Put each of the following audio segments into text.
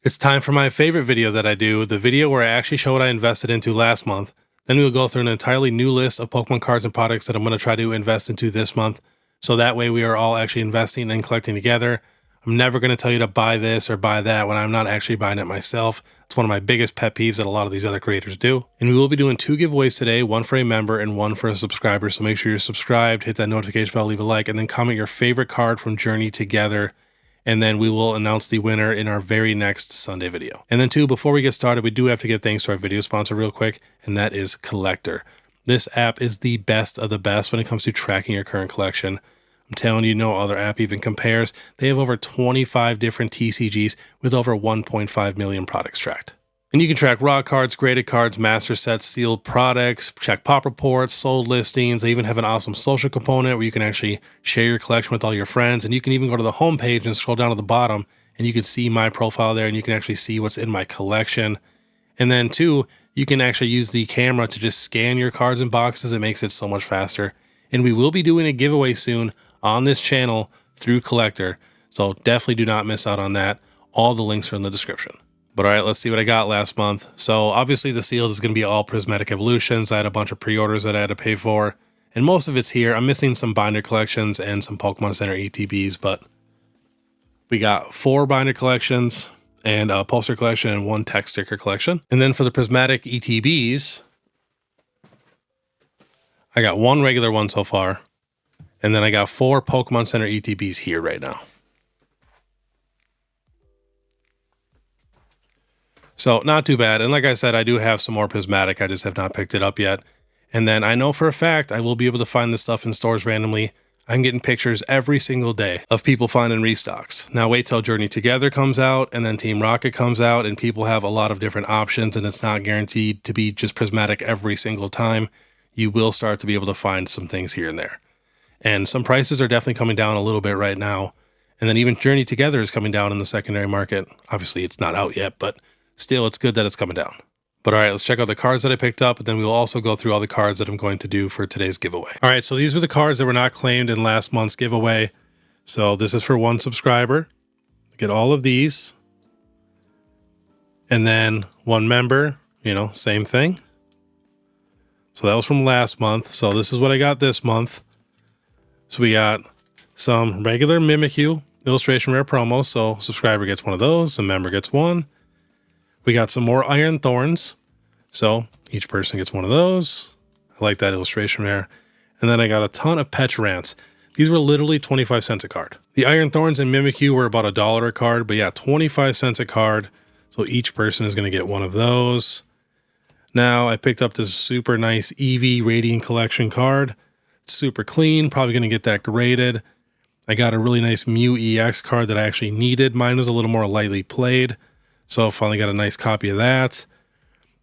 It's time for my favorite video that I do, the video where I actually show what I invested into last month. Then we'll go through an entirely new list of Pokemon cards and products that I'm going to try to invest into this month. So that way we are all actually investing and collecting together. I'm never going to tell you to buy this or buy that when I'm not actually buying it myself. It's one of my biggest pet peeves that a lot of these other creators do. And we will be doing 2 giveaways today, one for a member and one for a subscriber. So make sure you're subscribed, hit that notification bell, leave a like, and then comment your favorite card from Journey Together. And then we will announce the winner in our very next Sunday video. And then 2, before we get started, we do have to give thanks to our video sponsor real quick, and that is Collector. This app is the best of the best when it comes to tracking your current collection. I'm telling you, no other app even compares. They have over 25 different TCGs with over 1.5 million products tracked. And you can track raw cards, graded cards, master sets, sealed products, check pop reports, sold listings. They even have an awesome social component where you can actually share your collection with all your friends. And you can even go to the home page and scroll down to the bottom and you can see my profile there and you can actually see what's in my collection. And then 2, you can actually use the camera to just scan your cards and boxes. It makes it so much faster. And we will be doing a giveaway soon on this channel through Collector. So definitely do not miss out on that. All the links are in the description. But all right, let's see what I got last month. So obviously the sealed is going to be all Prismatic Evolutions. I had a bunch of pre-orders that I had to pay for. And most of it's here. I'm missing some binder collections and some Pokemon Center ETBs, but we got 4 binder collections and a poster collection and 1 text sticker collection. And then for the Prismatic ETBs, I got 1 regular one so far. And then I got 4 Pokemon Center ETBs here right now. So not too bad. And like I said, I do have some more Prismatic. I just have not picked it up yet. And then I know for a fact I will be able to find this stuff in stores randomly. I'm getting pictures every single day of people finding restocks. Now wait till Journey Together comes out and then Team Rocket comes out and people have a lot of different options and it's not guaranteed to be just Prismatic every single time. You will start to be able to find some things here and there. And some prices are definitely coming down a little bit right now. And then even Journey Together is coming down in the secondary market. Obviously it's not out yet, but still, it's good that it's coming down. But all right, let's check out the cards that I picked up, and then we will also go through all the cards that I'm going to do for today's giveaway. All right, so these were the cards that were not claimed in last month's giveaway. So this is for 1 subscriber. Get all of these. And then 1 member, same thing. So that was from last month. So this is what I got this month. So we got some regular Mimikyu illustration rare promos. So subscriber gets 1 of those, a member gets 1. We got some more Iron Thorns. So each person gets 1 of those. I like that illustration there. And then I got a ton of Petchorants. These were literally 25 cents a card. The Iron Thorns and Mimikyu were about $1 a card, but yeah, 25 cents a card. So each person is going to get 1 of those. Now I picked up this super nice Eevee Radiant Collection card. It's super clean, probably going to get that graded. I got a really nice Mew EX card that I actually needed. Mine was a little more lightly played. So finally got a nice copy of that.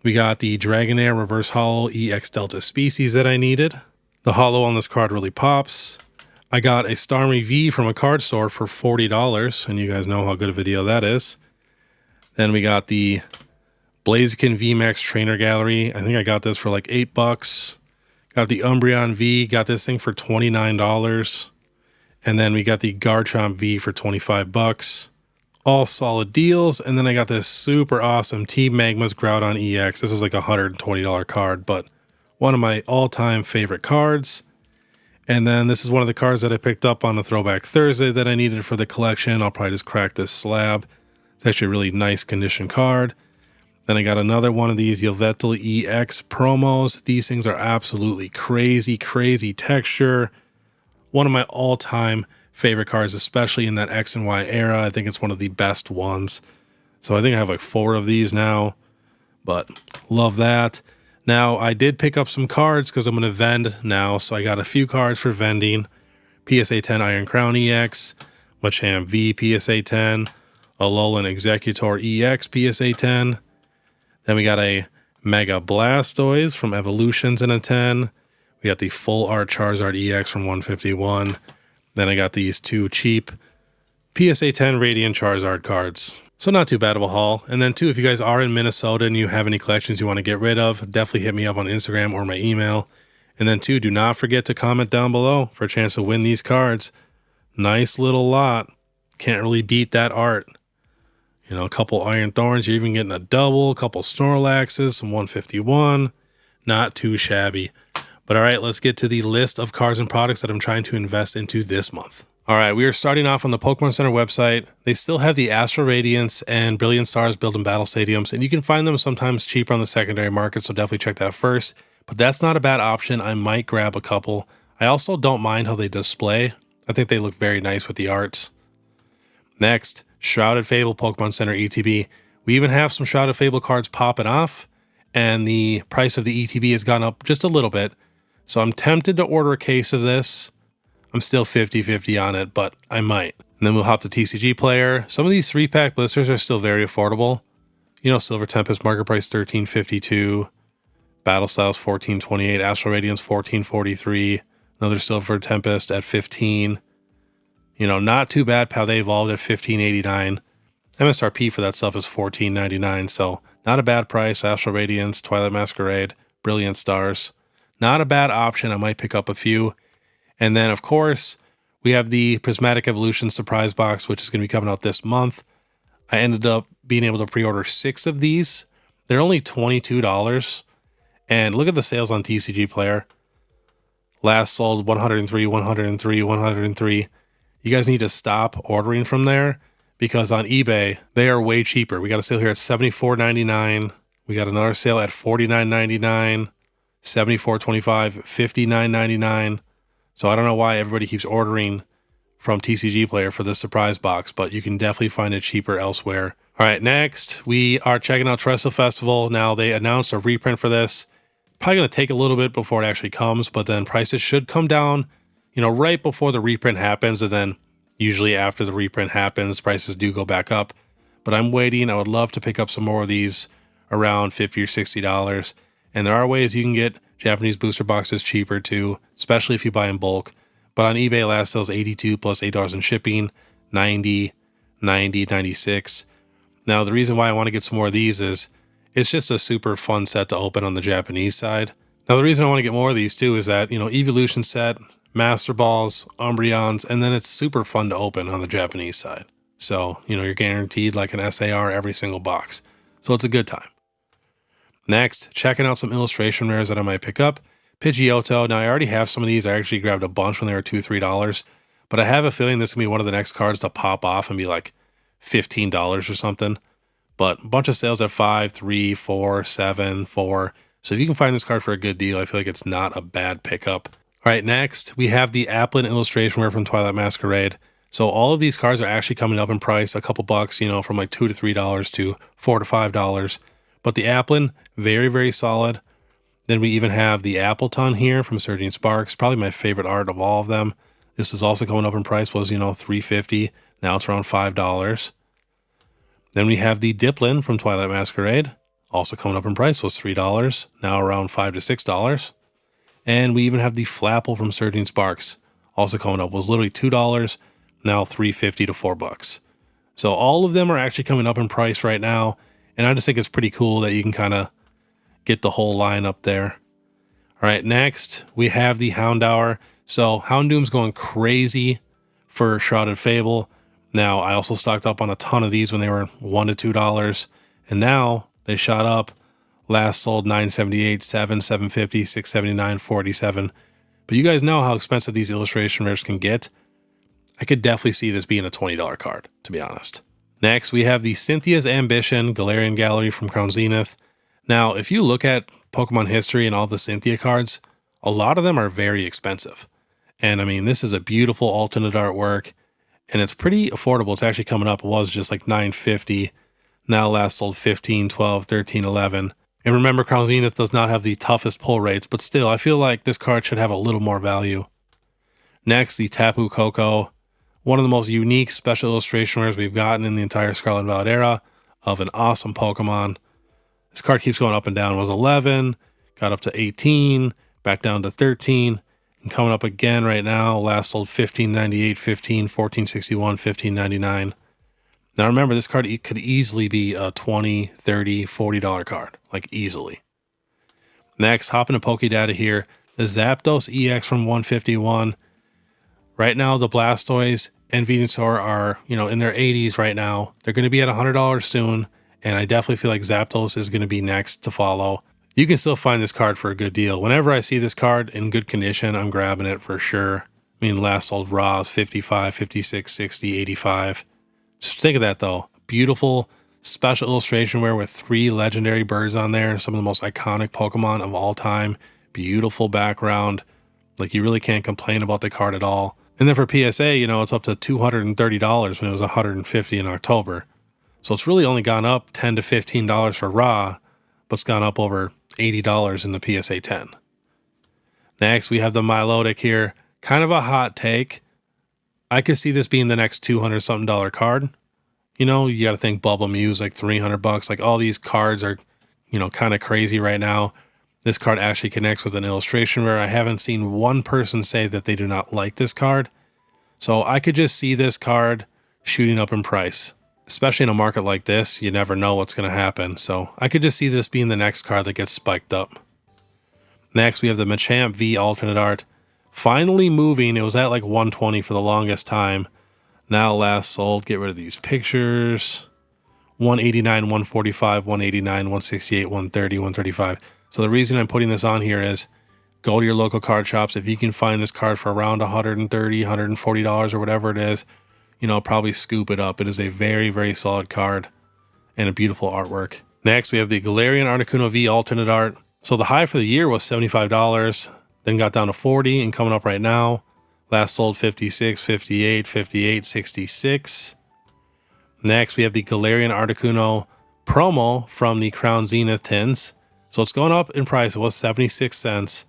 We got the Dragonair Reverse Holo EX Delta Species that I needed. The holo on this card really pops. I got a Starmie V from a card store for $40, and you guys know how good a video that is. Then we got the Blaziken VMAX Trainer Gallery. I think I got this for like $8. Got the Umbreon V, got this thing for $29. And then we got the Garchomp V for $25. All solid deals. And then I got this super awesome Team Magma's Groudon EX. This is like a $120 card, but one of my all-time favorite cards. And then this is one of the cards that I picked up on the Throwback Thursday that I needed for the collection. I'll probably just crack this slab. It's actually a really nice condition card. Then I got another one of these Yveltal EX promos. These things are absolutely crazy, crazy texture. One of my all-time favorite cards, especially in that X and Y era. I think it's one of the best ones. So I think I have like 4 of these now, but love that. Now I did pick up some cards because I'm going to vend now. So I got a few cards for vending. PSA 10 Iron Crown EX, Machamp V PSA 10, Alolan Executor EX PSA 10. Then we got a Mega Blastoise from Evolutions in a 10. We got the Full Art Charizard EX from 151. Then I got these 2 cheap PSA 10 Radiant Charizard cards. So not too bad of a haul. And then 2, if you guys are in Minnesota and you have any collections you want to get rid of, definitely hit me up on Instagram or my email. And then 2, do not forget to comment down below for a chance to win these cards. Nice little lot. Can't really beat that art. You know, a couple Iron Thorns, you're even getting a double, a couple Snorlaxes, some 151. Not too shabby. But all right, let's get to the list of cards and products that I'm trying to invest into this month. All right, we are starting off on the Pokemon Center website. They still have the Astral Radiance and Brilliant Stars build and battle stadiums, and you can find them sometimes cheaper on the secondary market, so definitely check that first. But that's not a bad option. I might grab a couple. I also don't mind how they display. I think they look very nice with the arts. Next, Shrouded Fable Pokemon Center ETB. We even have some Shrouded Fable cards popping off, and the price of the ETB has gone up just a little bit. So I'm tempted to order a case of this. I'm still 50-50 on it, but I might. And then we'll hop to TCG Player. Some of these 3-pack blisters are still very affordable. You know, Silver Tempest market price $13.52. Battle Styles $14.28. Astral Radiance $14.43. Another Silver Tempest at $15. You know, not too bad. How they evolved at $15.89. MSRP for that stuff is $14.99. So not a bad price. Astral Radiance, Twilight Masquerade, Brilliant Stars. Not a bad option. I might pick up a few. And then, of course, we have the Prismatic Evolution Surprise Box, which is going to be coming out this month. I ended up being able to pre-order 6 of these. They're only $22. And look at the sales on TCG Player. Last sold 103, 103, 103. You guys need to stop ordering from there because on eBay, they are way cheaper. We got a sale here at $74.99. We got another sale at $49.99. $74.25, $59.99. So I don't know why everybody keeps ordering from TCG Player for this surprise box, but you can definitely find it cheaper elsewhere. All right, next we are checking out Trestle Festival. Now they announced a reprint for this. Probably going to take a little bit before it actually comes, but then prices should come down, you know, right before the reprint happens, and then usually after the reprint happens, prices do go back up. But I'm waiting. I would love to pick up some more of these around $50 or $60. And there are ways you can get Japanese booster boxes cheaper too, especially if you buy in bulk. But on eBay, last sale is $82 plus $8 in shipping, $90, $90, $96. Now, the reason why I want to get some more of these is it's just a super fun set to open on the Japanese side. Now, the reason I want to get more of these too is that, you know, Evolution set, Master Balls, Umbreons, and then it's super fun to open on the Japanese side. So, you know, you're guaranteed like an SAR every single box. So it's a good time. Next, checking out some illustration rares that I might pick up. Pidgeotto. Now, I already have some of these. I actually grabbed a bunch when they were $2, $3. But I have a feeling this is going to be one of the next cards to pop off and be like $15 or something. But a bunch of sales at $5, $3, $4, $7, $4. So if you can find this card for a good deal, I feel like it's not a bad pickup. All right, next, we have the Applin illustration rare from Twilight Masquerade. So all of these cards are actually coming up in price, a couple bucks, you know, from like $2 to $3 to $4 to $5. But the Applin, very, very solid. Then we even have the Appleton here from Surging Sparks, probably my favorite art of all of them. This is also going up in price, was, you know, $3.50. Now it's around $5. Then we have the Diplin from Twilight Masquerade, also coming up in price, was $3. Now around $5 to $6. And we even have the Flapple from Surging Sparks, also coming up, was literally $2. Now $3.50 to $4. So all of them are actually coming up in price right now. And I just think it's pretty cool that you can kind of get the whole line up there. All right, next we have the Houndour. So Houndoom's going crazy for Shrouded Fable. Now, I also stocked up on a ton of these when they were $1 to $2. And now they shot up. Last sold $9.78, $7, $7.50, $6.79, $4.87. But you guys know how expensive these illustration rares can get. I could definitely see this being a $20 card, to be honest. Next, we have the Cynthia's Ambition Galarian Gallery from Crown Zenith. Now, if you look at Pokemon history and all the Cynthia cards, a lot of them are very expensive. And I mean, this is a beautiful alternate artwork, and it's pretty affordable. It's actually coming up. It was just like $9.50. Now last sold $15, $12, $13, $11. And remember, Crown Zenith does not have the toughest pull rates, but still, I feel like this card should have a little more value. Next, the Tapu Koko. One of the most unique special illustration rares we've gotten in the entire Scarlet and Violet era of an awesome Pokemon. This card keeps going up and down. It was 11, got up to 18, back down to 13, and coming up again right now. Last sold $15.98, $15, $14.61, $15.99. Now remember, this card could easily be a $20, $30, $40 card, like easily. Next, hopping to Pokédata here, the Zapdos EX from 151. Right now, the Blastoise and Venusaur are, in their 80s right now. They're going to be at $100 soon, and I definitely feel like Zapdos is going to be next to follow. You can still find this card for a good deal. Whenever I see this card in good condition, I'm grabbing it for sure. I mean, last sold raw is 55, 56, 60, 85. Just think of that though. Beautiful special illustration wear with 3 legendary birds on there. Some of the most iconic Pokemon of all time. Beautiful background. Like, you really can't complain about the card at all. And then for PSA, it's up to $230 when it was $150 in October. So it's really only gone up $10 to $15 for raw, but it's gone up over $80 in the PSA 10. Next, we have the Milotic here. Kind of a hot take. I could see this being the next $200-something card. You got to think Bubble Muse, like $300. Like, all these cards are, kind of crazy right now. This card actually connects with an illustration where I haven't seen one person say that they do not like this card. So I could just see this card shooting up in price. Especially in a market like this, you never know what's going to happen. So I could just see this being the next card that gets spiked up. Next, we have the Machamp V alternate art. Finally moving. It was at like 120 for the longest time. Now last sold. Get rid of these pictures. 189, 145, 189, 168, 130, 135. So the reason I'm putting this on here is go to your local card shops. If you can find this card for around $130, $140 or whatever it is, probably scoop it up. It is a very, very solid card and a beautiful artwork. Next, we have the Galarian Articuno V alternate art. So the high for the year was $75, then got down to $40 and coming up right now. Last sold 56, 58, 58, 66. Next, we have the Galarian Articuno promo from the Crown Zenith tins. So it's going up in price. It was 76 cents.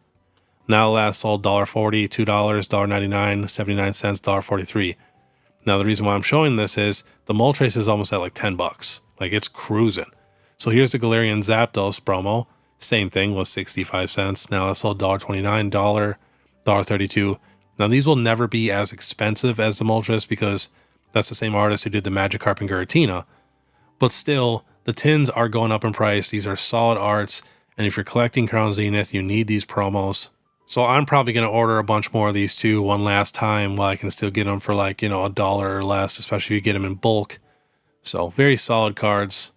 Now last sold $1.40, $2, $1.99, 79 cents, $1.43. Now the reason why I'm showing this is the Moltres is almost at like $10. Like, it's cruising. So here's the Galarian Zapdos promo. Same thing, was 65 cents. Now that's sold $1.29, $1.32. Now these will never be as expensive as the Moltres because that's the same artist who did the Magikarp and Giratina. But still, the tins are going up in price. These are solid arts. And if you're collecting Crown Zenith, you need these promos. So I'm probably going to order a bunch more of these too one last time while I can still get them for like, $1 or less, especially if you get them in bulk. So very solid cards.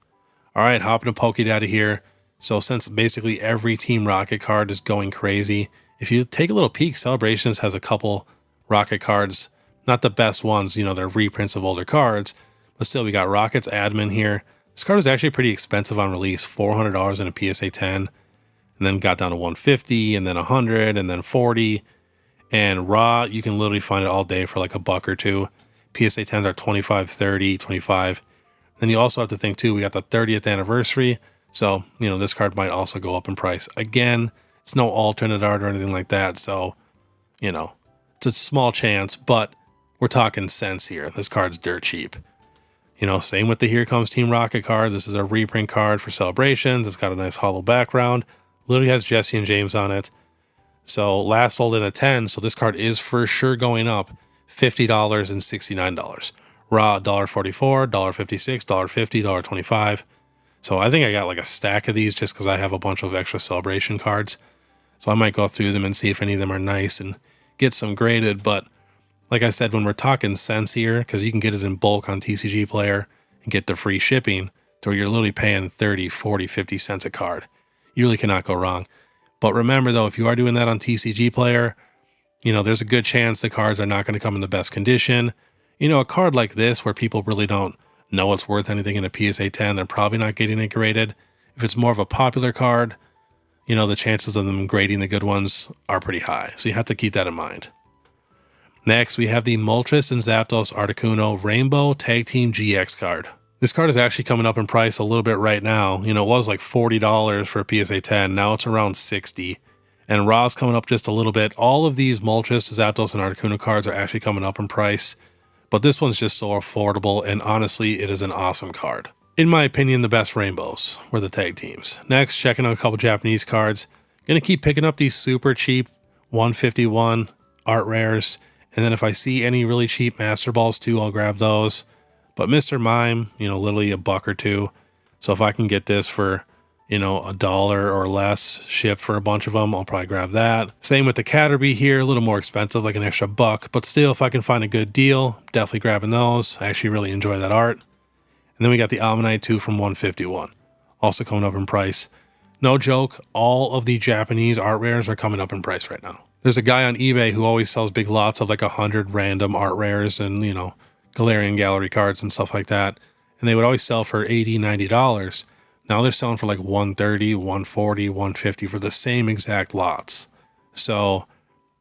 All right, hopping to Pokédata here. So since basically every Team Rocket card is going crazy, if you take a little peek, Celebrations has a couple Rocket cards. Not the best ones, they're reprints of older cards. But still, we got Rocket's Admin here. This card was actually pretty expensive on release, $400 in a PSA 10, and then got down to $150, and then $100, and then $40. And raw, you can literally find it all day for like $1 or $2. PSA 10s are $25, $30, $25. Then you also have to think too, we got the 30th anniversary, so this card might also go up in price. Again, it's no alternate art or anything like that, so it's a small chance, but we're talking cents here. This card's dirt cheap. Same with the Here Comes Team Rocket card. This is a reprint card for Celebrations. It's got a nice hollow background. Literally has Jesse and James on it. So last sold in a 10. So this card is for sure going up $50 and $69. Raw $1.44, $1.56, $1.50, $1.25. So I think I got like a stack of these just because I have a bunch of extra Celebration cards. So I might go through them and see if any of them are nice and get some graded. But like I said, when we're talking cents here, because you can get it in bulk on TCG Player and get the free shipping, to where you're literally paying 30, 40, 50 cents a card. You really cannot go wrong. But remember though, if you are doing that on TCG Player, there's a good chance the cards are not going to come in the best condition. A card like this where people really don't know it's worth anything in a PSA 10, they're probably not getting it graded. If it's more of a popular card, the chances of them grading the good ones are pretty high. So you have to keep that in mind. Next, we have the Moltres and Zapdos Articuno Rainbow Tag Team GX card. This card is actually coming up in price a little bit right now. It was like $40 for a PSA 10. Now it's around $60. And Raw's coming up just a little bit. All of these Moltres, Zapdos, and Articuno cards are actually coming up in price. But this one's just so affordable, and honestly, it is an awesome card. In my opinion, the best rainbows were the tag teams. Next, checking out a couple Japanese cards. Gonna keep picking up these super cheap 151 art rares. And then if I see any really cheap Master Balls too, I'll grab those. But Mr. Mime, literally $1 or $2. So if I can get this for you know, $1 or less shipped for a bunch of them, I'll probably grab that. Same with the Caterpie here, a little more expensive, like an extra $1, but still, if I can find a good deal, definitely grabbing those. I actually really enjoy that art. And then we got the Almanite 2 from 151, also coming up in price. No joke, all of the Japanese art rares are coming up in price right now. There's a guy on eBay who always sells big lots of like 100 random art rares and, you know, Galarian gallery cards and stuff like that. And they would always sell for $80, $90. Now they're selling for like $130, $140, $150 for the same exact lots. So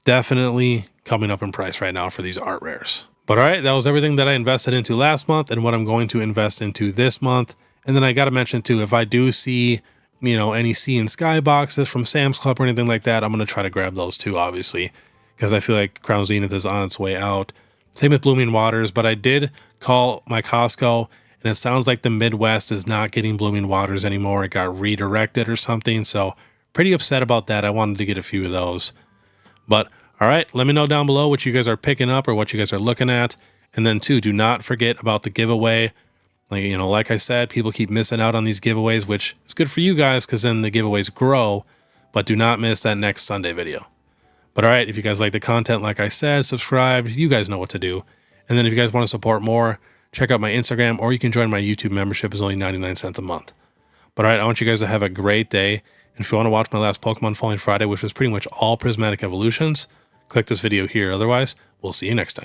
definitely coming up in price right now for these art rares. But all right, that was everything that I invested into last month and what I'm going to invest into this month. And then I got to mention too, if I do see, you know, any Sea and Sky boxes from Sam's Club or anything like that, I'm going to try to grab those too, obviously, because I feel like Crown Zenith is on its way out. Same with Blooming Waters, but I did call my Costco, and it sounds like the Midwest is not getting Blooming Waters anymore. It got redirected or something, so pretty upset about that. I wanted to get a few of those. But all right, let me know down below what you guys are picking up or what you guys are looking at. And then too, do not forget about the giveaway. Like, you know, like I said, people keep missing out on these giveaways, which is good for you guys because then the giveaways grow, but do not miss that next Sunday video. But all right, if you guys like the content, like I said, subscribe, you guys know what to do. And then if you guys want to support more, check out my Instagram, or you can join my YouTube membership. It's only 99 cents a month. But all right, I want you guys to have a great day. And if you want to watch my last Pokemon Falling Friday, which was pretty much all prismatic evolutions, click this video here. Otherwise, we'll see you next time.